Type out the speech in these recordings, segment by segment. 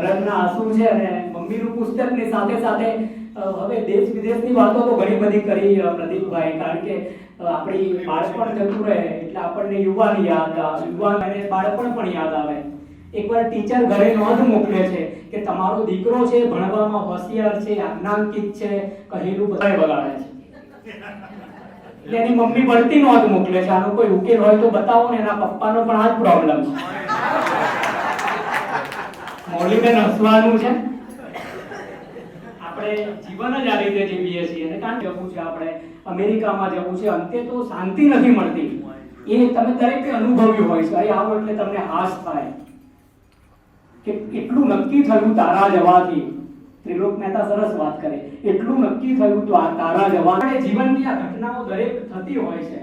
રંગના આંસુ છે અને મમ્મીનું પુસ્તકની સાથે સાથે હવે દેશ વિદેશની વાતો તો ઘણી બધી કરી પ્રદીપભાઈ, કારણ કે આપણી બાળપણ જતું રહે એટલે આપણને યુવાન યાદ આવે, યુવાન અને બાળપણ પણ યાદ આવે. એકવાર ટીચર ઘરે નોંધ મોકલે છે કે તમારો દીકરો છે ભણવામાં હોશિયાર છે, આજ્ઞાંકિત છે, કહેલું બધાય બગાડે છે. એટલે એની મમ્મી બળતી નોંધ મોકલે છે, આનો કોઈ ઉકેલ હોય તો બતાવો ને. એના પપ્પાનો પણ આ જ પ્રોબ્લેમ છે. મૌલીબેન હસવાનું છે. આપણે જીવન જ આ રીતે જીવીએ છીએ અને કાં જવું છે, આપણે અમેરિકામાં જવું છે, અંતે તો શાંતિ નથી મળતી. એ તમે દરેકે અનુભવ્યું હોય છે. અહીં આવો એટલે તમને હાશ થાય કે એટલું નક્કી થયું તારા જવાથી. ત્રિલોક મહેતા સરસ વાત કરે, એટલું નક્કી થયું તો આ તારા જવાથી. જીવનની આ ઘટનાઓ દરેક થતી હોય છે.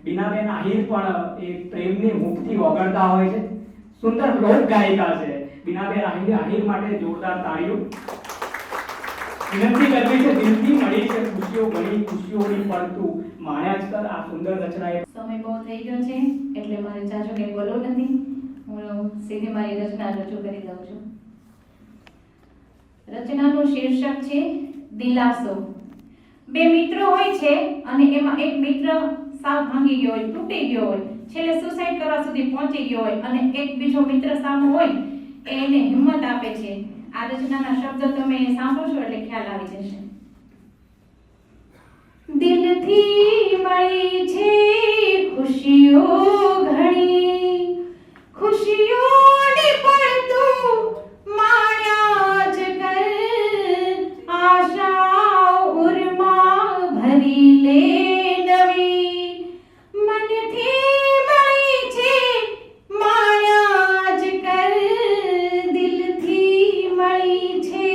બીનાબેન આહિર પણ એ પ્રેમની મુખથી ઓગળતા હોય છે. સુંદર લોક ગાયિકા છે બીનાબેન આહિર માટે જોરદાર તાળીઓ. વિનંતી કરવી છે, દિલથી મળી છે ખુશીઓ, ઘણી ખુશીઓની પડતું માણ્યા જ કર. આ સુંદર રચના સમય બહુ થઈ ગયો છે એટલે મારે જાજુ કંઈ બોલવું નથી. હું સીધી મારી રચના રજૂ કરી દઉં છું. રચનાનું શીર્ષક છે દિલાસો. બે મિત્રો હોય છે અને એમાં એક મિત્ર સાવ ભાંગી ગયો હોય, તૂટી ગયો હોય, છેલ્લે સુસાઇડ કરવા સુધી પહોંચી ગયો હોય અને એક બીજો મિત્ર સામો હોય એને હિંમત આપે છે. આ રચનાના શબ્દો તમે સાંભળશો એટલે ખ્યાલ આવી જશે. દિલથી મળી છે ખુશીઓ ઘણી, ખુશીઓની પડતું માણ્યા જ કર. આશા ઉર્મા ભરી લે નવી, મનથી મળી છે માણ્યા જ કર. દિલથી મળી છે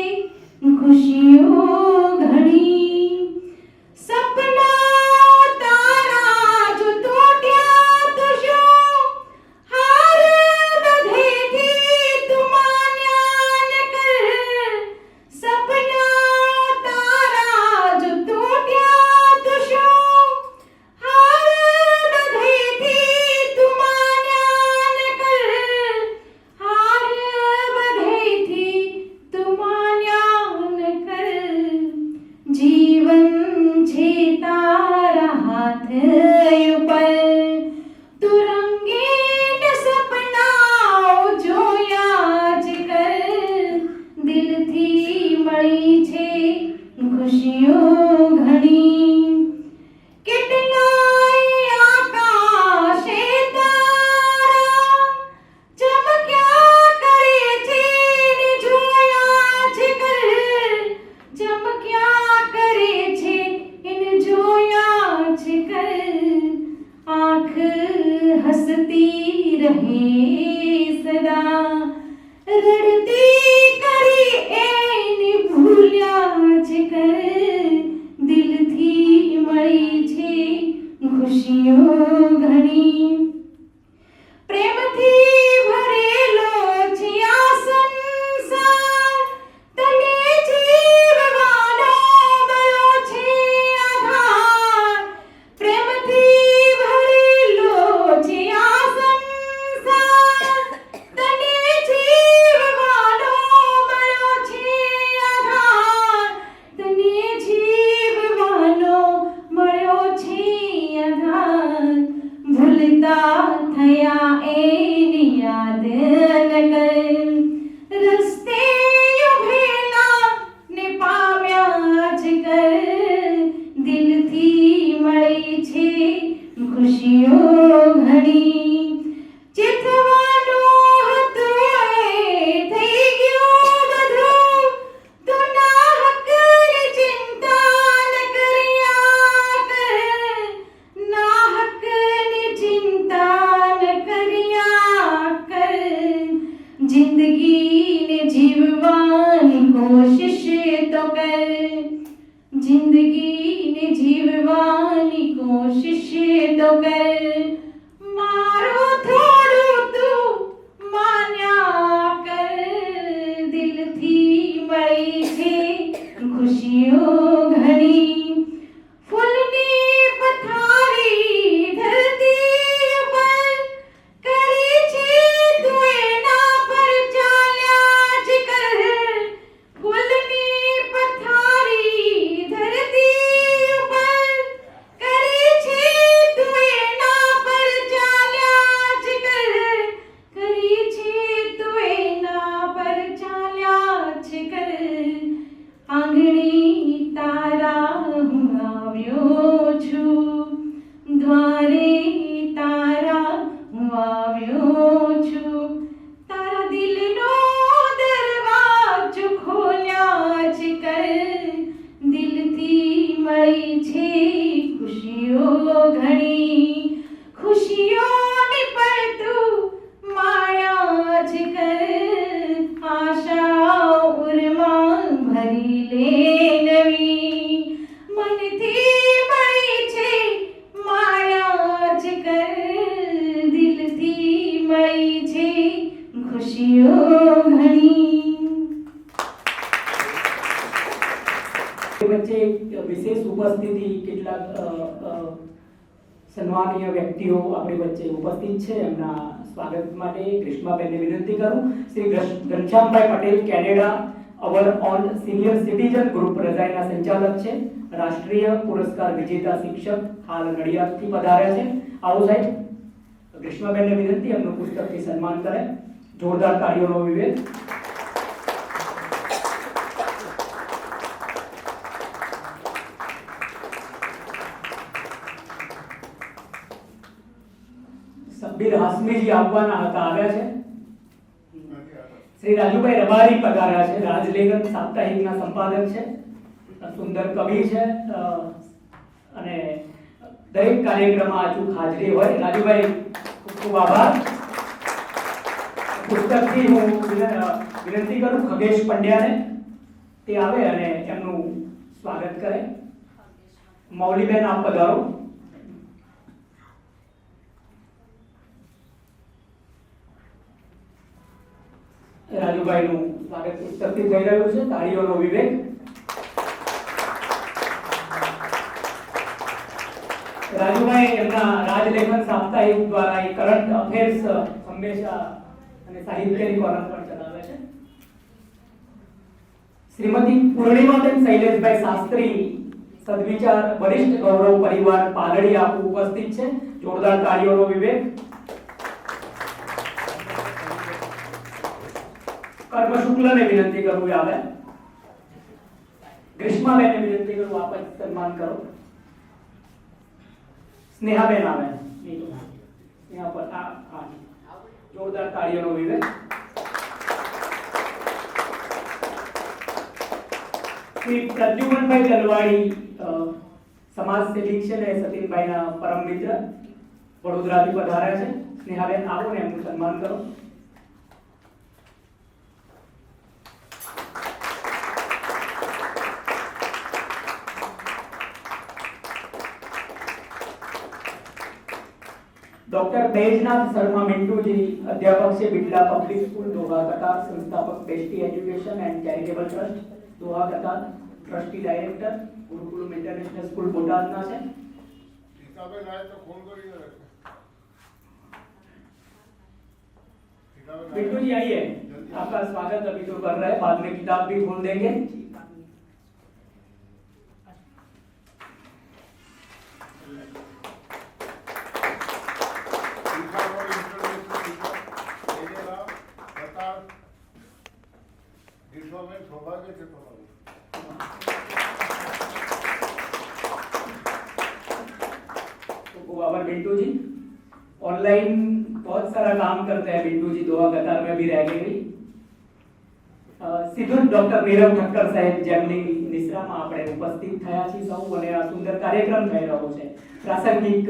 ખુશીઓ ઘણી. जिंदगी ने जीववानी कोशिश तो कर. मारो સન્માનીય વ્યક્તિઓ આપણી વચ્ચે ઉપસ્થિત છે. એમના સ્વાગત માટે ગ્રીષ્માબેનને વિનંતી કરું. Shri Ghanshyambhai Patel, Canada, our own senior citizen group રજાઈના સંચાલક છે. રાષ્ટ્રીય પુરસ્કાર વિજેતા શિક્ષક, હાલ નડિયાદથી પધાર્યા છે. આવો સાહેબ. ગ્રીષ્માબેનને વિનંતી એમનું પુસ્તકથી સન્માન કરે. જોરદાર તાળીઓનો વિવેક. સબ્બીર હાસમીજી આવવાના હતા, આવ્યા છે. શ્રી રાજુભાઈ રબારી પધાર્યા છે. રાજલેખન સાપ્તાહિકના સંપાદક છે, સુંદર કવિ છે અને દરેક કાર્યક્રમમાં અચૂક હાજરી હોય. રાજુભાઈ ખૂબ ખૂબ આભાર. પુસ્તકથી હું વિનંતી કરું ખગેશ પંડ્યાને તે આવે અને એમનું સ્વાગત કરે. મૌલીબેન આપ પધારો. રાજુભાઈનું સ્વાગત પુસ્તકથી થઈ રહ્યું છે. તાળીઓનો વિવેક. રાજુભાઈ એમના રાજલેખન સાપ્તાહિક દ્વારા એક કરંટ અફેર્સ હંમેશા અને સાહિત્યની કોલમ પણ ચલાવે છે. શ્રીમતી પૂર્ણિમાબેન શૈલેષભાઈ શાસ્ત્રી, સદવિચાર વરિષ્ઠ ગૌરવ પરિવાર પાલડી આપુ ઉપસ્થિત છે. જોરદાર તાળીઓનો વિવેક. કર્મ શુક્લને વિનંતી કરું આવે. ગ્રીષ્માબેનને વિનંતી કરું આપ જ સન્માન કરો. સ્નેહાબેન આવે. यहाँ पर जोरदार ताड़ियों विवेक. श्री प्रद्युमनभाई गलवाड़ी समाज सेवी છે ને સતીનભાઈના પરમ મિત્ર વડોદરાથી પધાર્યા છે. સ્નેહાબેન આવો ને એમનું સન્માન કરો. डॉक्टर बैजनाथ शर्मा मिंटू जी अध्यापक से Birla public school Doha Qatar, संस्थापक besty education and charitable trust Doha Qatar, trustee director Gurukulam international school Botad ना है. मिंटू जी आइए, आपका स्वागत अभी तो कर रहे हैं, बाद में किताब भी खोल देंगे. बिंटू जी ऑनलाइन बहुत सारा काम करते हैं. बिंटू जी दोहा कतार में भी रह गई. સીધું ડોક્ટર નીરવ ઠક્કર સાહેબ જેમની નિશ્રામાં આપણે ઉપસ્થિત થયા છીએ સૌ અને આ સુંદર કાર્યક્રમ થઈ રહ્યો છે. પ્રાસંગિક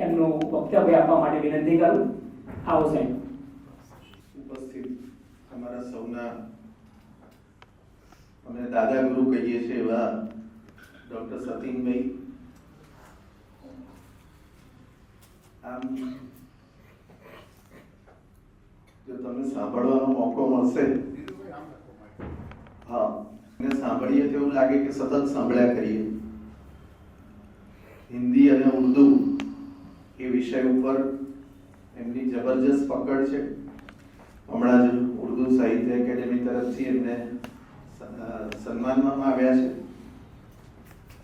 એમનું વક્તવ્ય આપવા માટે વિનંતી કરું. આવો સાહેબ. ઉપસ્થિત અમારા સૌના અમે દાદા ગુરુ કહીએ છીએ એવા ડોક્ટર સતીનભાઈ, આમ જો તમને સાંભળવાનો મોકો મળશે, હા, એને સાંભળીએ તો એવું લાગે કે સતત સાંભળ્યા કરીએ. હિન્દી અને ઉર્દુ એ વિષય ઉપર એમની જબરજસ્ત પકડ છે. હમણાં જ ઉર્દુ સાહિત્ય એકેડેમી તરફથી એમને સન્માનવામાં આવ્યા છે.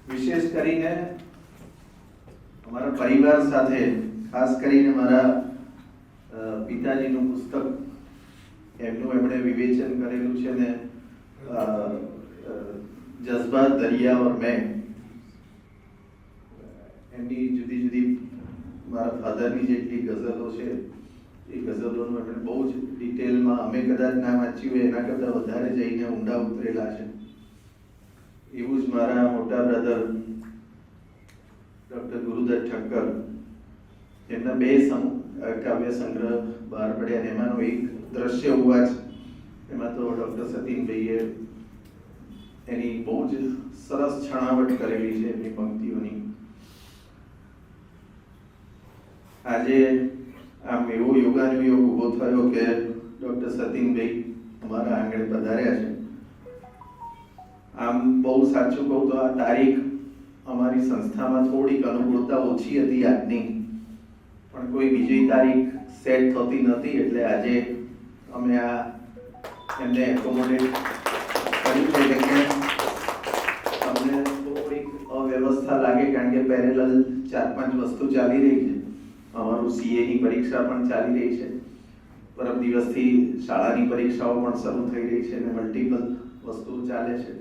વિશેષ કરીને અમારા પરિવાર સાથે, ખાસ કરીને મારા પિતાજીનું પુસ્તક એમનું એમણે વિવેચન કરેલું છે ને જज्बात दरिया और मैं, એમની જુદી જુદી મારા ફાધરની જેટલી ગઝલો છે એ ગઝલોનું એમણે બહુ જ ડિટેલમાં, અમે કદાચ ના વાંચ્યું હોય એના કરતાં વધારે જઈને ઊંડા ઉતરેલા છે. એવું જ મારા મોટા બ્રધર ડૉક્ટર ગુરુદત્ત ઠક્કર, એમના બે કાવ્ય સંગ્રહ બહાર પડ્યા અને એમાંનો એક દ્રશ્ય ઉવાચ, એમાં તો ડૉક્ટર સતીનભાઈએ એની બહુ જ સરસ છણાવટ કરેલી છે એમની પંક્તિઓની. આજે આમ એવો યોગાનુયોગ ઊભો થયો કે ડૉક્ટર સતીનભાઈ અમારા આંગણે પધાર્યા છે. આમ બહુ સાચું કહું તો આ તારીખ અમારી સંસ્થામાં થોડીક અનુકૂળતા ઓછી હતી આજની, પણ કોઈ બીજી તારીખ સેટ થતી નથી, એટલે આજે અમે આ એમને એકોમોડેટ કર્યું છે કે તમને થોડીક અવ્યવસ્થા લાગે, કારણ કે પેરેલલ 4-5 વસ્તુ ચાલી રહી છે. અમારું સીએની પરીક્ષા પણ ચાલી રહી છે, પરમ દિવસથી શાળાની પરીક્ષાઓ પણ શરૂ થઈ રહી છે અને મલ્ટિપલ વસ્તુઓ ચાલે છે,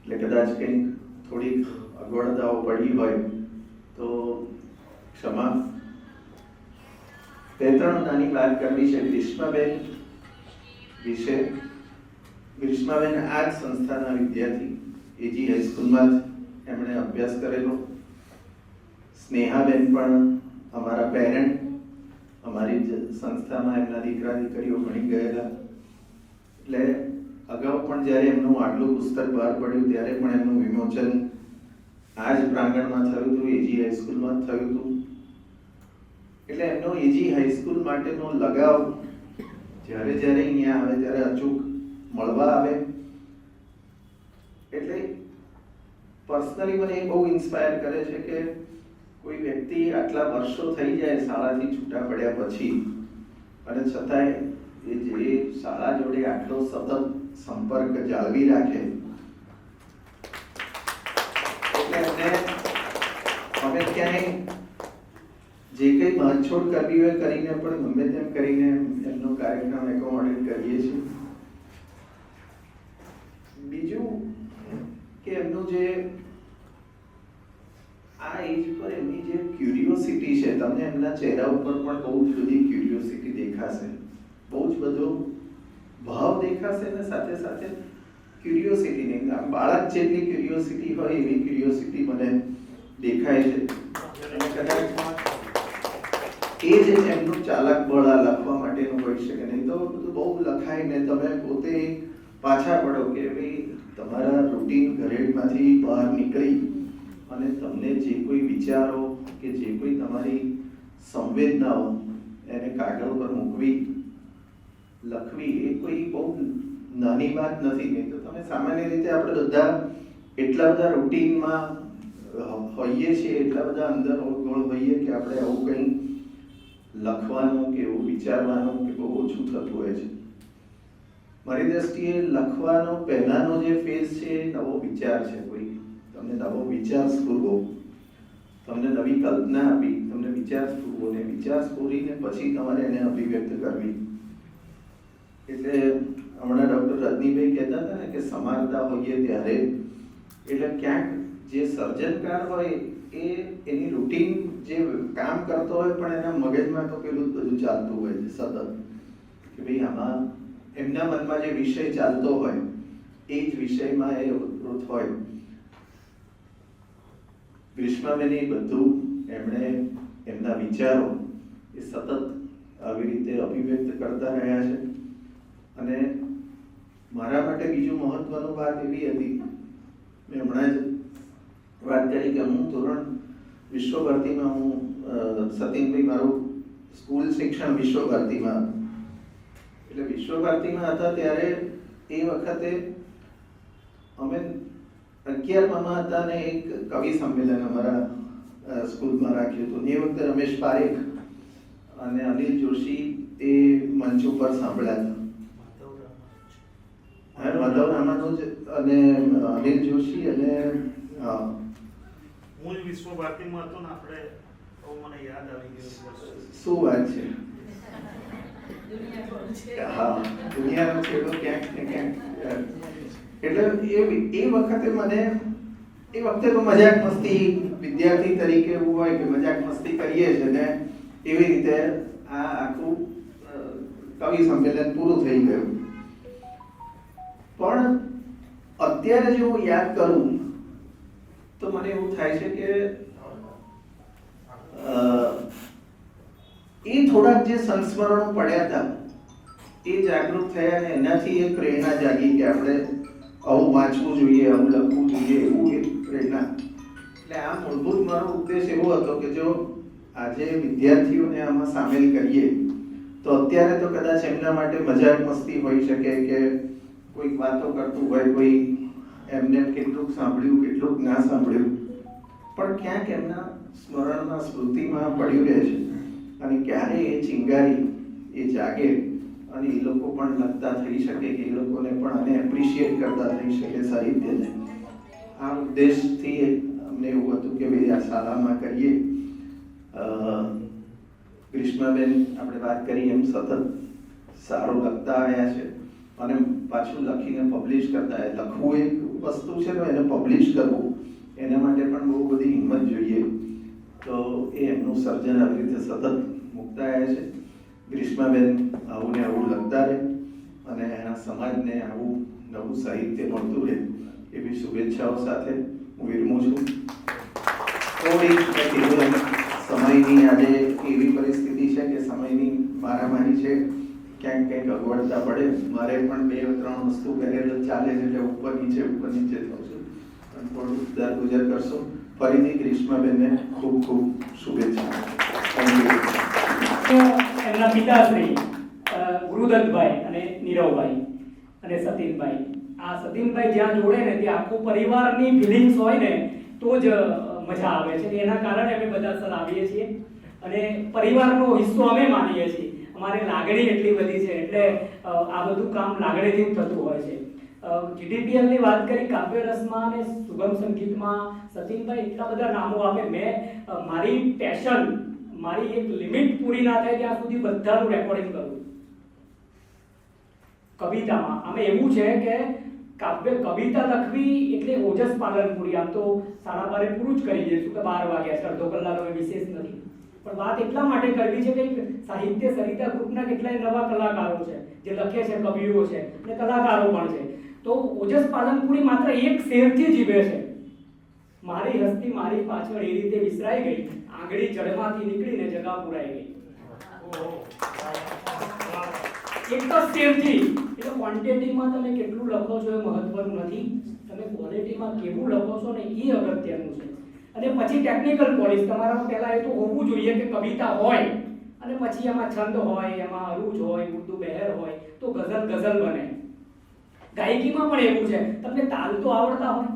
એટલે કદાચ કંઈક થોડીક અગવડતાઓ પડી હોય તો ક્ષમા. 2-3 નાની વાત કરવી છે ગ્રીષ્માબેન વિશે. ગ્રીષ્માબેન આ જ સંસ્થાના વિદ્યાર્થી, એજી હાઈસ્કૂલમાં જ એમણે અભ્યાસ કરેલો. સ્નેહાબેન પણ અમારા પેરેન્ટ, અમારી જ સંસ્થામાં એમના દીકરા દીકરીઓ ભણી ગયેલા. એટલે અગાઉ પણ જ્યારે એમનું આટલું પુસ્તક બહાર પડ્યું ત્યારે પણ એમનું વિમોચન આ જ પ્રાંગણમાં થયું હતું, એજી હાઈસ્કૂલમાં થયું હતું. એટલે એમનો એજી હાઈસ્કૂલ માટેનો લગાવ જ્યારે જ્યારે અહીંયા આવે ત્યારે અચૂક મળવા આવે. એટલે પર્સનલી મને એ બહુ ઇન્સ્પાયર કરે છે કે કોઈ વ્યક્તિ આટલા વર્ષો થઈ જાય શાળાથી છૂટા પડ્યા પછી, અને છતાંય એ જે શાળા જોડે આટલો સતત સંપર્ક જાળવી રાખે. એટલે એમને અમે ક્યાંય જે કંઈ બાંધછોડ કરવી હોય કરીને પણ ગમે તેમ કરીને એમનો કાર્યક્રમ એકોમોડેટ કરીએ છીએ. બીજું કે એમનું જે આ એજ પર એમની જે ક્યુરિયોસિટી છે, તમને એમના ચહેરા ઉપર પણ બહુ જ બધી ક્યુરિયોસિટી દેખાશે, બહુ જ બધો ભાવ દેખાશે, અને સાથે સાથે ક્યુરિયોસિટી નહીં, આમ બાળક જેટલી ક્યુરિયોસિટી હોય એવી ક્યુરિયોસિટી મને દેખાય છે. અને કદાચ એ જ એમનું ચાલક બળ આ લખવા માટેનું હોઈ શકે. નહીં તો બધું બહુ લખાય ને તમે પોતે પાછા પડો કે ભાઈ તમારા રૂટીન ઘરેડમાંથી બહાર નીકળી અને તમને જે કોઈ વિચારો કે જે કોઈ તમારી સંવેદનાઓ એને કાગળ પર મૂકવી, લખવી, એ કોઈ બહુ નાની વાત નથી. નહીં તો તમે સામાન્ય રીતે આપણે બધા એટલા બધા રૂટીનમાં હોઈએ છીએ, એટલા બધા અંદર ઓળગોળ હોઈએ કે આપણે આવું કંઈ લખવાનું કે એવું વિચારવાનું કે બહુ ઓછું થતું હોય છે. મારી દ્રષ્ટિએ લખવાનો પહેલાનો જે ફેઝ છે એ નવો વિચાર છે. કોઈ તમને નવો વિચાર સ્ફૂરવો, તમને નવી કલ્પના આપી, તમને વિચાર સ્ફૂરવો, ને વિચાર સ્ફૂરીને પછી તમારે એને અભિવ્યક્ત કરવી. એટલે હમણાં ડૉક્ટર રજનીભાઈ કહેતા હતા ને કે સમારતા હોઈએ ત્યારે, એટલે ક્યાંક જે સર્જનકાર હોય એ એની રૂટીન જે કામ કરતો હોય પણ એના મગજમાં તો પેલું બધું ચાલતું હોય છે સતત, કે ભાઈ આમાં એમના મનમાં જે વિષય ચાલતો હોય એ જ વિષયમાં એ ઉત્પૃત હોય. ગ્રીષ્માબેને બધું એમણે એમના વિચારો એ સતત આવી રીતે અભિવ્યક્ત કરતા રહ્યા છે. અને મારા માટે બીજું મહત્વનું વાત એવી હતી, મેં હમણાં જ વાત કરી કે હું ધોરણ વિશ્વ ભારતીમાં હું સતીનભાઈ મારું સ્કૂલ શિક્ષણ વિશ્વ ભારતીમાં હતું. એટલે વિશ્વ ભારતીમાં હતા ત્યારે એ વખતે અમે 11માં હતા ને એક કવિ સંમેલન અમારા સ્કૂલમાં રાખ્યું હતું. એ વખતે રમેશ પારેખ અને અનિલ જોશી એ મંચ ઉપર સાંભળ્યા હતા. માધવ રામાનુજ અને અનિલ જોશી અને હું જ વિશ્વ ભારતીમાં હતો ને આપણે મને યાદ આવી ગયું. શું વાત છે? હા, દુનિયાનો છેડો ક્યાંક ને ક્યાંક. એટલે એ વખતે મને એ વખતે તો મજાક મસ્તી વિદ્યાર્થી તરીકે એવું હોય કે મજાક મસ્તી કરીએ છીએ ને એવી રીતે આ આખું કવિ સંમેલન પૂરું થઈ ગયું. પણ અત્યારે જો હું યાદ કરું તો મને એવું થાય છે કે એ થોડાક જે સંસ્મરણો પડ્યા હતા એ જાગૃત થયા અને એનાથી એક પ્રેરણા જાગી કે આપણે આવું વાંચવું જોઈએ, આવું લખવું જોઈએ, એવું એક પ્રેરણા. એટલે આ મૂળભૂત મારો ઉદ્દેશ એવો હતો કે જો આજે વિદ્યાર્થીઓને આમાં સામેલ કરીએ તો અત્યારે તો કદાચ એમના માટે મજાક મસ્તી હોઈ શકે કે કોઈક વાતો કરતું હોય, કોઈ એમને કેટલુંક સાંભળ્યું કેટલુંક ના સાંભળ્યું, પણ ક્યાંક એમના સ્મરણમાં સ્મૃતિમાં પડ્યું રહે છે અને ક્યારે એ ચિંગારી એ જાગે અને એ લોકો પણ લખતા થઈ શકે કે એ લોકોને પણ આને એપ્રિશિએટ કરતા થઈ શકે સાહિત્યને. આ ઉદ્દેશથી અમને એવું હતું કે ભાઈ આ શાળામાં કરીએ. ગ્રીષ્માબેન આપણે વાત કરી એમ સતત સારું લખતા આવ્યા છે અને પાછું લખીને પબ્લિશ કરતા આવ્યા. લખવું એક વસ્તુ છે ને, એને પબ્લિશ કરવું એના માટે પણ બહુ બધી હિંમત જોઈએ. તો એ એમનું સર્જન આવી રીતે સતત મૂકતા આવ્યા છે. ગ્રીષ્માબેન આવું ને આવું લખતા રહે અને એના સમાજને આવું નવું સાહિત્ય મળતું રહે એવી શુભેચ્છાઓ સાથે હું વિરમું છું. થોડી સમયની આજે એવી પરિસ્થિતિ છે કે સમયની મારામારી છે, ક્યાંક કંઈક અગવડતા પડે. મારે પણ 2-3 વસ્તુ પહેરેલ ચાલે છે એટલે ઉપર નીચે થવું છે, પણ થોડું દરગુજર કરશો. ફરીથી ગ્રીષ્માબેનને ખૂબ ખૂબ શુભેચ્છા. એમના પિતાશ્રી ગુરુદત્તભાઈ અને નીરવભાઈ અને સતીનભાઈ, આ સતીનભાઈ જ્યાં જોડે ને ત્યાં આખું પરિવારની ફિલિંગ્સ હોય ને તો જ મજા આવે છે. એના કારણે અમે બધા સર આવીએ છીએ અને પરિવારનો હિસ્સો અમે માનીએ છીએ. અમારી લાગણી એટલી બધી છે એટલે આ બધું કામ લાગણીથી જ થતું હોય છે. GTPL ની વાત કરી, કાવ્ય રસમાં અને સુગમ સંગીતમાં સતીનભાઈ એટલા બધા નામો આપે. મેં મારી પેશન, મારી એક લિમિટ પૂરી ના થાય ત્યાં સુધી બધાનું રેકોર્ડિંગ કરું. કવિતામાં અમે એવું છે કે કવિતા લખવી એટલે ઓજસ પાલનપુરી. આમ તો 12:30 પૂરું જ કરી દઈશું કે 12 વાગ્યા છે, અડધો કલાકનો વિશેષ નથી. પણ વાત એટલા માટે કરવી છે કે સાહિત્ય સરિતા ગ્રુપના કેટલાય નવા કલાકારો છે જે લખે છે, કવિઓ છે અને કલાકારો પણ છે. તો ઓજસ પાલનપુરી માત્ર એક શેરથી જીવે છે. મારી હસ્તી મારી પાછળ એ રીતે વિસરાઈ ગઈ, આંગળી જડમાંથી નીકળીને જગા પુરાઈ ગઈ. એક તો શેરથી. એટલે ક્વોન્ટિટીમાં તમે કેટલું લખો છો એ મહત્વનું નથી, તમે ક્વોલિટીમાં કેવું લખો છો ને એ અગત્યનું છે. અને પછી ટેકનિકલ પોલિશ તમારામાં પહેલા એ તો હોવું જોઈએ કે કવિતા હોય અને પછી એમાં છંદ હોય, એમાં અરુજ હોય, ઉર્દુ બહેર હોય તો ગઝલ બને. ગાયકીમાં પણ એવું છે, તમને તાલ તો આવડતા હોય,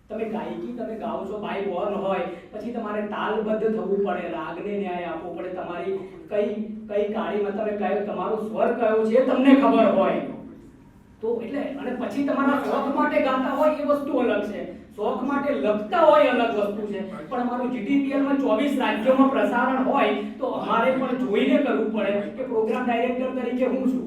તમે ગાયકી તમે ગાઓ છો બાય બોર્ન હોય, પછી તમારે તાલબદ્ધ થવું પડે, રાગને ન્યાય આપવો પડે. તમારી કઈ કાળીમાં તમે કયો તમારો સ્વર કયો છે તમને ખબર હોય તો એટલે. અને પછી તમારા શોખ માટે ગાતા હોય એ વસ્તુ અલગ છે, શોખ માટે લખતા હોય અલગ વસ્તુ છે. પણ અમારું GTPL માં 24 રાજ્યોમાં પ્રસારણ હોય તો અમારે પણ જોઈને કરવું પડે કે પ્રોગ્રામ ડાયરેક્ટર તરીકે હું છું,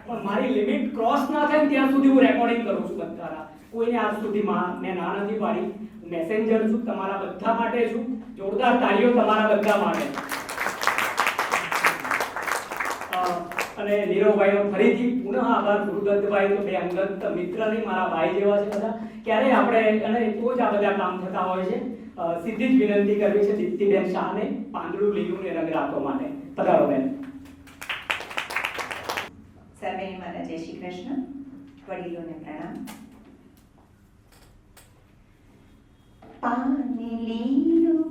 પણ મારી લિમિટ ક્રોસ ના થાય ત્યાં સુધી હું રેકોર્ડિંગ કરું છું બધાના. કોઈને આજ સુધીમાં મેં ના નથી પાડી. મેસેન્જર છું, તમારા બધા માટે છું. જોરદાર તાળીઓ તમારા બધા માટે. અને નીરવભાઈનો ફરીથી પુનઃ આભાર. ગુરુદત્તભાઈ તો બે અંગત મિત્ર નહીં, મારા ભાઈ જેવા છે બધા. ક્યારે આપણે અને તો જ આ બધા કામ થતા હોય છે. સીધી જ વિનંતી કરવી છે દીપ્તિબેન શાહને પાંદડું લીલું ને રંગ રાખવા માટે. પધારો બેન. સર્વેને મારા જય શ્રી કૃષ્ણ, વડીલોને પ્રણામ. પાને લીલું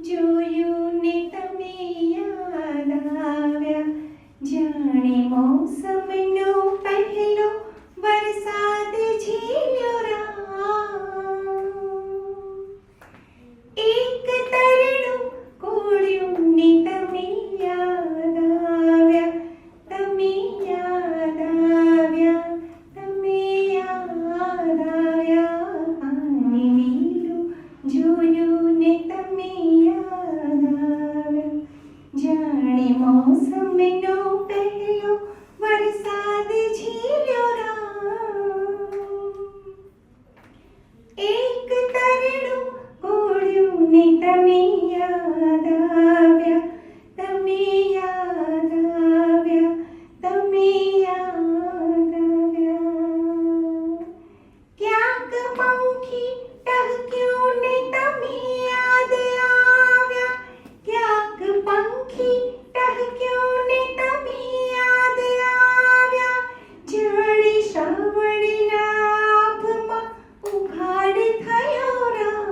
જોયું ને તમે યાદ આવ્યા, જાણે મોસમનો પહેલો વરસાદ ઝીલ્યો રામ. એક તરણું કોળ્યું ને તમે યાદ આવ્યા, તમે યાદ આવ્યા, તમે યાદ આવ્યા. પાને લીલું જોયું ને તમે યાદ આવ્યા, જાણે મોસમનો પહેલો વરસાદ ઝીલ્યો રામ. એક તરણું કોળ્યું ને તમે યાદ આવ્યા, તમે યાદ આવ્યા, તમે યાદ આવ્યા. ક્યાંક પંખી ટહક્યું ને તમે યાદ આવ્યા, ક્યાંક પંખી ટહક્યું ને તમે યાદ આવ્યા. જાણે શ્રાવણના આભમાં ઉઘાડ થયો રામ.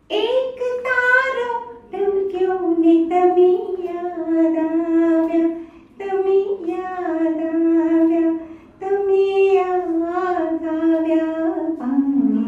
એક તારો ટમક્યો ને તમે યાદ આવ્યા, તમે યાદ આવ્યા, તમે યાદ આવ્યા. પાને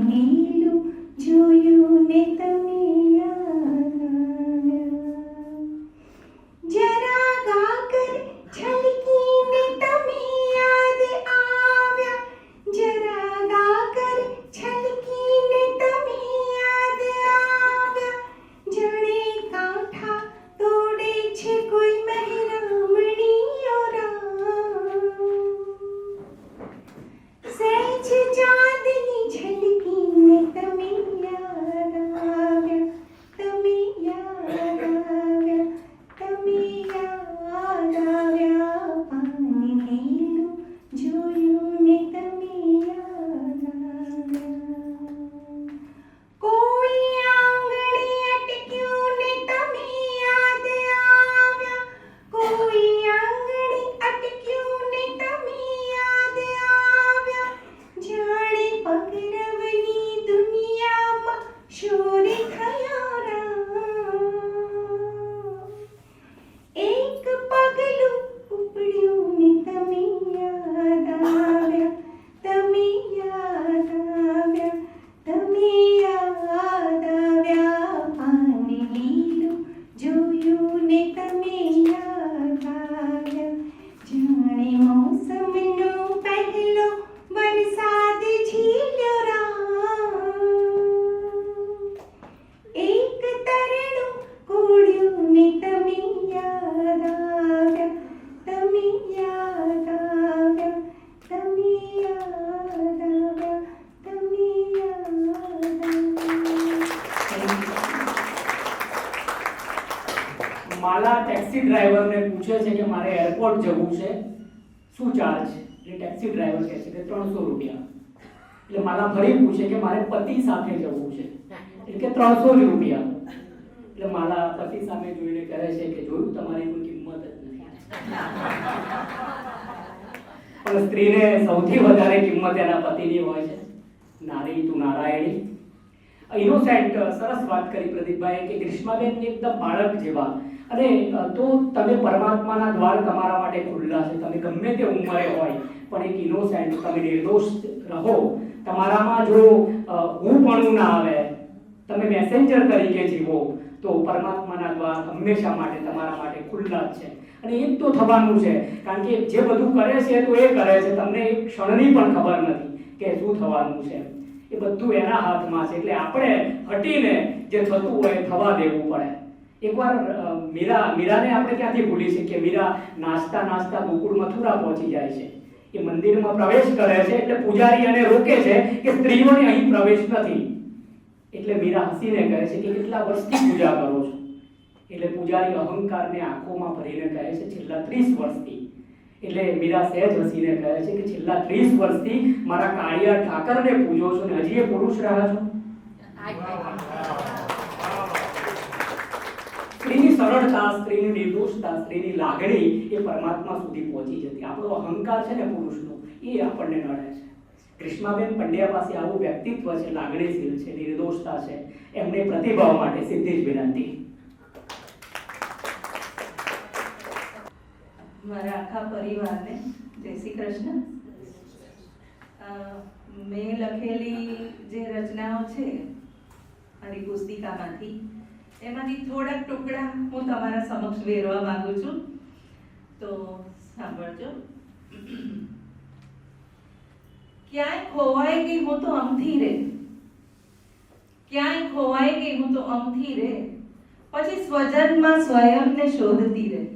માલા ટેક્સી ડ્રાઈવરને પૂછે છે કે મારે એરપોર્ટ જવું છે, શું ચાર્જ? એટલે ટેક્સી ડ્રાઈવર કહે છે કે 300 રૂપિયા. એટલે માલા ફરી પૂછે કે મારે પતિ સાથે જવું છે, એટલે કે 300 જ રૂપિયા. એટલે માલા પતિ સામે જોઈને કહે છે કે જોયું, તમારી કોઈ કિંમત જ નથી. પણ સ્ત્રીને સૌથી વધારે કિંમત એના પતિની હોય છે. નારી તું નારાયણી. ઇનોસેન્ટ સરસ વાત કરી પ્રદીપભાઈ કે ગ્રીષ્માબેન એકદમ બાળક જેવા. અને તો તમે પરમાત્માના દ્વાર તમારા માટે ખુલ્લા છે. તમે ગમે તે ઉંમરે હોય પણ એક ઇનોસેન્ટ, તમે નિર્દોષ રહો. તમારામાં જો હુંપણું ના આવે, તમે મેસેન્જર તરીકે જીવો, તો પરમાત્માના દ્વાર હંમેશા માટે તમારા માટે ખુલ્લા જ છે. અને એ જ તો થવાનું છે, કારણ કે જે બધું કરે છે તો એ કરે છે, તમને એક ક્ષણની પણ ખબર નથી કે શું થવાનું છે. એ બધું એના હાથમાં છે. એટલે આપણે હટીને જે થતું હોય થવા દેવું પડે. એકવાર મીરાને આપણે ક્યાંથી ભૂલી શકીએ? મીરા નાચતા નાચતા ગોકુળ મથુરા પહોંચી જાય છે. એ મંદિરમાં પ્રવેશ કરે છે એટલે પૂજારી એને રોકે છે કે સ્ત્રીઓને અહીં પ્રવેશ નથી. એટલે મીરા હસીને કહે છે કે કેટલા વર્ષથી પૂજા કરો છો? એટલે પૂજારી અહંકારને આંખોમાં ભરીને કહે છે છેલ્લા 30 વર્ષથી. એટલે મીરા સહેજ હસીને કહે છે કે છેલ્લા 30 વર્ષથી મારા કાળિયા ઠાકરને પૂજો છો ને હજી એ પુરુષ રહ્યા છો. સ્ત્રીની સરળતા, સ્ત્રીની નિર્દોષતા, સ્ત્રીની લાગણી એ પરમાત્મા સુધી પહોંચી જતી. આપણો અહંકાર છે ને પુરુષનો, એ આપણને નડે છે. ગ્રીષ્માબેન પંડ્યા પાસે આવું વ્યક્તિત્વ છે, લાગણીશીલ છે, નિર્દોષતા છે. એમને પ્રતિભાવ માટે સીધી જ વિનંતી. મારા આખા પરિવારને જય શ્રી કૃષ્ણ. મેં લખેલી જે રચનાઓ છે મારી પુસ્તિકામાંથી, એમાંથી થોડાક ટુકડા હું તમારા સમક્ષ વેરવા માંગુ છું, તો સાંભળજો. ક્યાંય ખોવાઈ ગઈ હું તો અમથી રે, ક્યાંય ખોવાઈ ગઈ હું તો અમથી રે, પછી સ્વજનમાં સ્વયંને શોધતી રહી,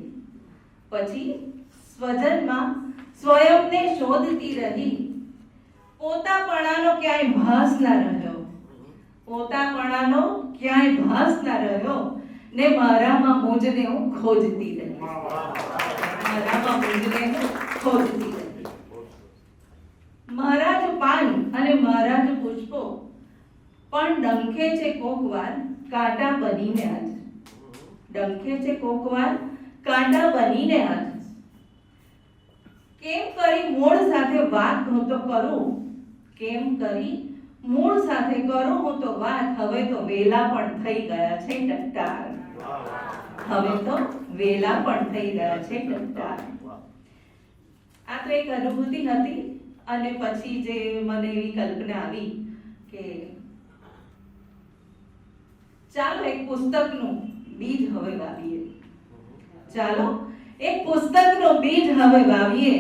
પછી સ્વજનમાં સ્વયંને શોધતી રહી. પોતાપણાનો ક્યાંય ભાસ ના રહ્યો, પોતાપણાનો ક્યાંય ભાસ ના રહ્યો, ને મારામાં મુજને હું ખોજતી રહી, મારામાં મુજને હું ખોજતી રહી. મારા જ પાન અને મારા જ પુષ્પો પણ ડંખે છે કોકવાર કાંટા બનીને આજ, ડંખે છે કોકવાર કાંટા બનીને આજ. કેમ કરી મૂળ સાથે વાત હું તો કરું, કેમ કરી મૂળ સાથે કરું હું તો વાત. હવે તો વેલા પણ થઈ ગયા છે ટટ્ટાર, હવે તો વેલા પણ થઈ ગયા છે ટટ્ટાર. આ તો એક અનુભૂતિ હતી. અને પછી જે મને એવી કલ્પના આવી કે ચાલો એક પુસ્તકનું બીજ હવે વાવીએ, ચાલો એક પુસ્તકનું બીજ હવે વાવીએ,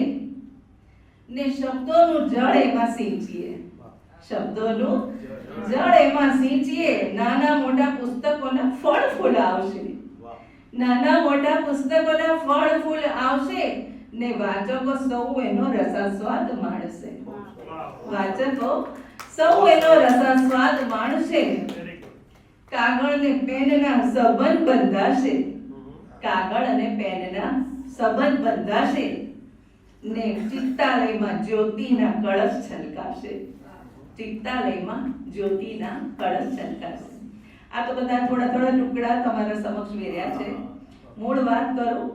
ને શબ્દોનું જળ એમાં સિંચીએ, શબ્દોનું જળ એમાં સિંચીએ. નાના મોટા પુસ્તકોના ફળ ફૂલ આવશે, નાના મોટા પુસ્તકોના ફળ ફૂલ આવશે, ને વાચકો સૌ એનો રસાસ્વાદ માણશે, વાચકો સૌ એનો રસાસ્વાદ માણશે. કાગળ ને પેનના સંબંધ બંધાશે, કાગળ અને પેનના સંબંધ બંધાશે, ને ચિત્તાલયમાં જ્યોતિના કળશ છલકાશે, ચિત્તાલયમાં જ્યોતિના કળશ છલકાશે. આ તો બધા થોડા થોડા ટુકડા તમારા સમક્ષ વેર્યા છે. મૂળ વાત કરું.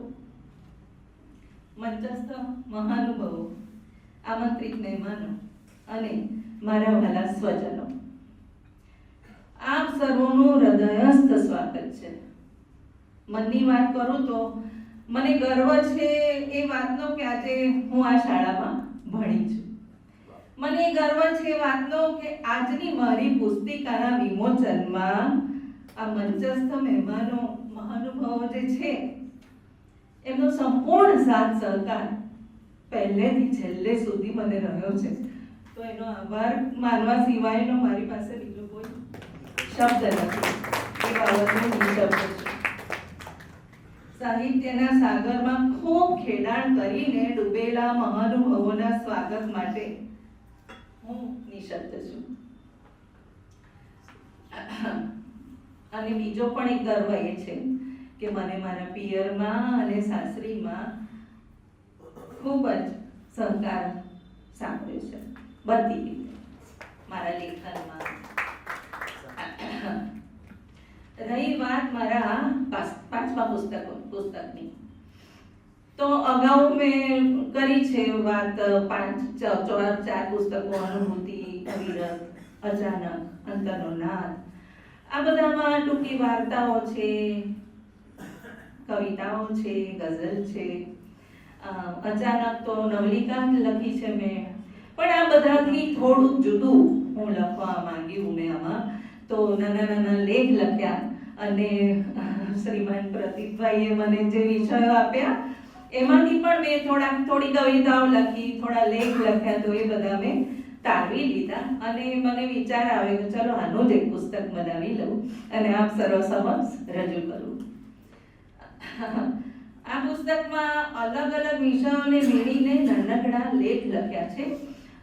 મંચસ્થ મહાનુભાવો, આમંત્રિત મહેમાનો અને મારા વહાલા સ્વજનો, આપ સર્વોનું હૃદયસ્થ સ્વાગત છે. મનની વાત કરું તો મને ગર્વ છે એ વાતનો કે આજે હું આ શાળામાં ભણી છું. મને ગર્વ છે એ વાતનો કે આજની મારી પુસ્તિકાના વિમોચનમાં આ મંચસ્થ મહેમાનો મહાનુભાવો જે છે એમનો સંપૂર્ણ સાથ સહકાર પહેલેથી છેલ્લે સુધી મને રહ્યો છે. તો એનો આભાર માનવા સિવાયનો મારી પાસે બીજો કોઈ શબ્દ નથી. એ બાબતનો નિશબ્દ છે. સાહિત્યના સાગરમાં ખૂબ ખેડાણ કરીને ડૂબેલા મહાનુભાવોના સ્વાગત માટે હું નિશબ્દ છું. અને બીજો પણ એક ગર્વ એ છે કે મને મારા પિયરમાં અને સાસરીમાં ખૂબ જ સહકાર સાંપડ્યો છે બધી રીતે મારા લેખનમાં. રહી વાત મારા પાંચમા પુસ્તકની, તો અગાઉ મેં કરી છે વાત ચાર પુસ્તકો, અનુભૂતિ, અવિરત, અચાનક, અંતરનો નાદ. આ બધામાં ટૂંકી વાર્તાઓ છે, કવિતાઓ છે, ગઝલ છે. અચાનક તો નવલિકા જ લખી છે મેં, પણ આ બધાથી થોડું જુદું હું લખવા માંગ્યું મેં આમાં. તો નાના નાના લેખ લખ્યા અને શ્રીમાન પ્રદીપભાઈએ મને જે વિષયો આપ્યા એમાંથી પણ મેં થોડી કવિતાઓ લખી, થોડા લેખ લખ્યા. તો એ બધા મેં તારવી લીધા અને મને વિચાર આવ્યો કે ચલો આનું જ એક પુસ્તક બનાવી લઉં અને આપ સર્વ સમક્ષ રજૂ કરું. આ પુસ્તકમાં અલગ અલગ વિષયોને મેળવીને નાનકડા લેખ લખ્યા છે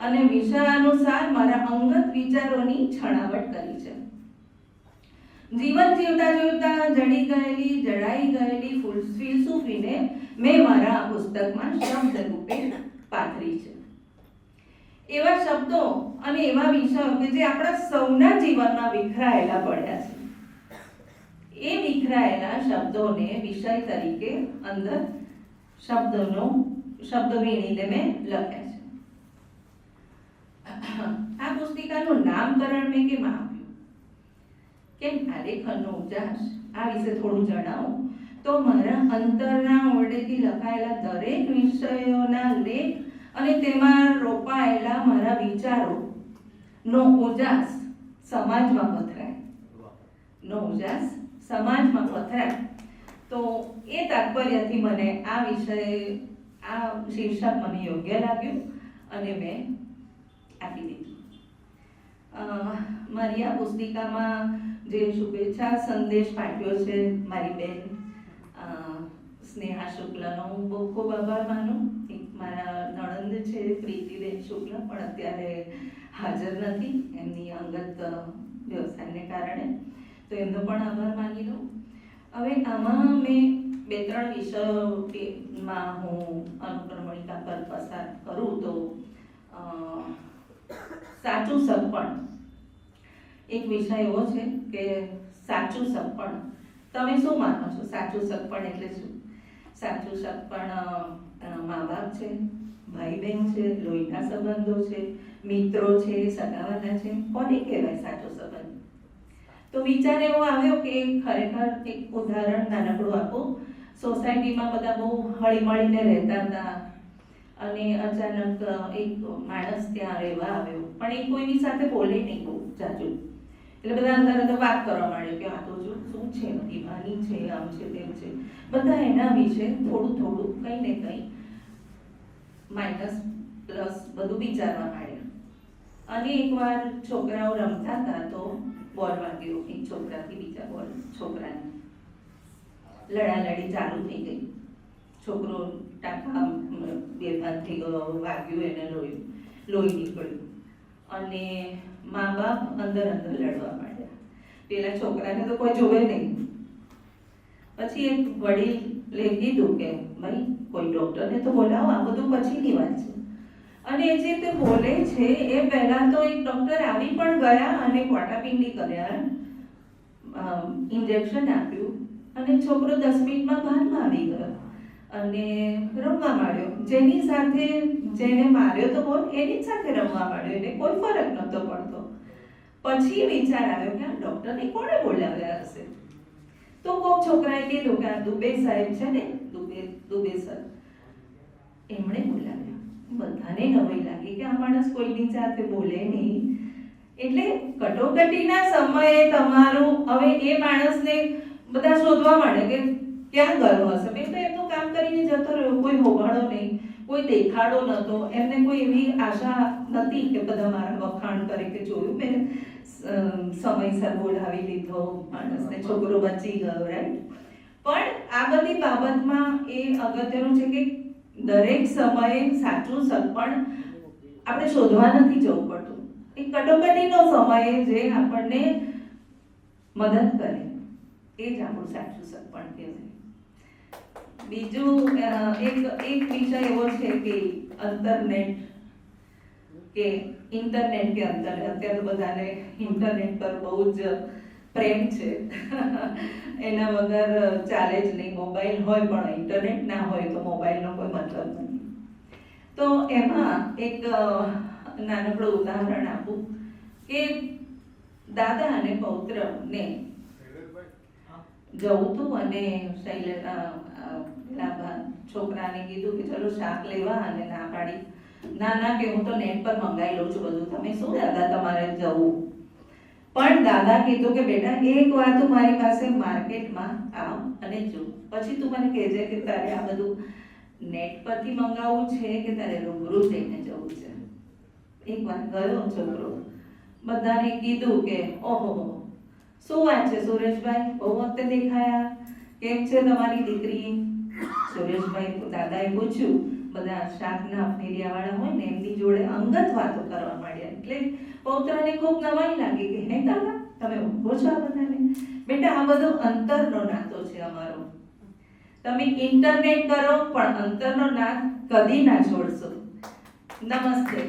અને વિષય અનુસાર મારા અંગત વિચારોની છણાવટ કરી છે. જીવન જીવતા જીવતા જડાઈ ગયેલી ફિલસૂફીને મેં મારા આ પુસ્તકમાં શબ્દ રૂપે પાથરી છે. એવા શબ્દો અને એવા વિષયો કે જે આપણા સૌના જીવનમાં વિખરાયેલા પડ્યા છે, એ વિખરાયેલા શબ્દોને વિષય તરીકે અંદર શબ્દ વીણીને મેં લખ્યા છે. આ પુસ્તિકાનું નામકરણ મેં કેમ આપ્યું, કેમ આલેખનનો ઉજાસ, આ વિશે થોડું જણાવું તો મારા અંતરના ઓરડેથી લખાયેલા દરેક વિષયોના લેખ અને તેમાં રોપાયેલા મારા વિચારો નો ઉજાસ સમાજમાં પથરાય. તો એ તાત્પર્યથી મને આ શીર્ષક મને યોગ્ય લાગ્યું અને મેં આપી દીધું. મારી આ પુસ્તિકામાં જે શુભેચ્છા સંદેશ પાઠવ્યો છે મારી બેન સ્નેહા શુક્લનો હું બહુ ખૂબ આભાર માનું. મારા નણંદ છે પ્રીતિબેન શુક્લ, પણ અત્યારે હાજર નથી એમની અંગત વ્યવસાયને કારણે, તો એમનો પણ આભાર માની લઉં. હવે આમાં મેં 2-3 વિષયોમાં હું અનુક્રમણિકા પર પસાર કરું તો સાચું સગપણ એક વિષય એવો છે કે સાચું સગપણ તમે શું માનો છો? સાચું સગપણ એટલે શું? સાચું સગપણ મા બાપ છે, ભાઈ બહેન છે, લોહીના સંબંધો છે, મિત્રો છે, સગાવાલા છે, કોને કહેવાય સાચો સંબંધ? તો વિચાર એવો આવ્યો કે ખરેખર એક ઉદાહરણ નાનકડું આપું. સોસાયટીમાં બધા બહુ હળીમળીને રહેતા હતા અને અચાનક એક માણસ ત્યાં રહેવા આવ્યો, પણ એ કોઈની સાથે બોલે નહીં બહુ જાજુ. એટલે બધા અંદર વાત કરવા માંડ્યો કે આ તો શું છે, દીવાની છે, આમ છે, તેમ છે. બધા એના વિશે થોડું કંઈ ને કંઈ માઇનસ પ્લસ બધું વિચારવા માંડ્યા. અને એકવાર છોકરાઓ રમતા હતા તો બોલ વાગ્યો એક છોકરાથી બીજા છોકરાને, લડાલડી ચાલુ થઈ ગઈ. છોકરો ટાંકા બેભાન થઈ ગયો, વાગ્યું, એને લોહી નીકળ્યું અને મા બાપ અંદર લડવા માંડ્યા. પેલા છોકરાને તો કોઈ જોવે નહીં. પછી એક વડીલે કીધું કે ભાઈ કોઈ ડોક્ટરને તો બોલાવો, આ બધું પછીની વાત છે. અને એ જે તે બોલે છે એ પહેલા તો એક ડોક્ટર આવી પણ ગયા અને પાટાપિંડી કર્યા, ઇન્જેક્શન આપ્યું અને છોકરો 10 મિનિટમાં ભાનમાં આવી ગયો અને રમવા માંડ્યો. જેની સાથે જેને માર્યો તો બોલ એની જ સાથે રમવા માંડ્યો, એને કોઈ ફરક નહોતો પડતો. પછી વિચાર આવ્યો કે આ ડોક્ટરને કોણે બોલાવ્યા હશે? તો કોક છોકરાએ કીધું કે આ દુબે સાહેબ છે ને, દુબે સર, એમણે બોલાવ્યા. બધાને નવાઈ લાગી કે આ માણસ કોઈની સાથે બોલે નહીં. એટલે કટોકટીના સમયે તમારું હવે એ માણસને બધા શોધવા માંડે કે ક્યાં ગયો હશે. મેં તો એમનું કામ કરીને જતો રહ્યો, કોઈ હોગાડો નહીં, કોઈ દેખાડો નહોતો. એમને કોઈ એવી આશા નથી કે બધા મારા વખાણ કરે કે જોયું મેં સમયસર બોલાવી લીધો માણસને, છોકરો બચી ગયો, રાઈટ. પણ આ બધી બાબતમાં એ અગત્યનું છે કે દરેક સમયે સાચું સગપણ આપણે શોધવા નથી જવું પડતું. એ કટોકટીનો સમય જે આપણને મદદ કરે એ જ આપણું સાચું સગપણ કહેવાય. બીજું એક વિષય એવો છે કે ઇન્ટરનેટ કે અત્યારે તો બધાને ઇન્ટરનેટ પર બહુ જ પ્રેમ છે. એના વગર ચાલે જ નહીં. મોબાઈલ હોય પણ ઇન્ટરનેટ ના હોય તો મોબાઈલનો કોઈ મતલબ નથી. તો એમાં એક નાનકડું ઉદાહરણ આપું કે દાદા અને પૌત્રને જવું હતું અને છોકરાને કીધું કે ચલો શાક લેવા, અને ના પાડી. ના કે હું તો નેટ પર મંગાવી લઉં છું બધું, તમે શું દાદા તમારે જવું. પણ દાદા કીધું કે બેટા એક વાર તું મારી પાસે માર્કેટમાં આવ અને જો, પછી તું મને કહેજે કે તારે આ બધું નેટ પરથી મંગાવવું છે કે તારે રૂબરૂ જઈને જવું છે. એક વાર ગયો છોકરો, બધાને કીધું કે ઓહો શું વાત છે સુરેશભાઈ, બહુ વખતે દેખાયા, કેમ છે તમારી દીકરી. સુરેશભાઈ દાદાએ પૂછ્યું, બધા શાકના ફેરિયાવાળા હોય ને એમની જોડે અંગત વાતો કરવા માંડ્યા. એટલે પૌત્રને ખૂબ નવાઈ લાગી કે હે દાદા તમે ઊભો છો આ બધાને. બેટા આ બધો અંતરનો નાતો છે અમારો. તમે ઇન્ટરનેટ કરો પણ અંતરનો નાત કદી ના છોડશો. નમસ્તે.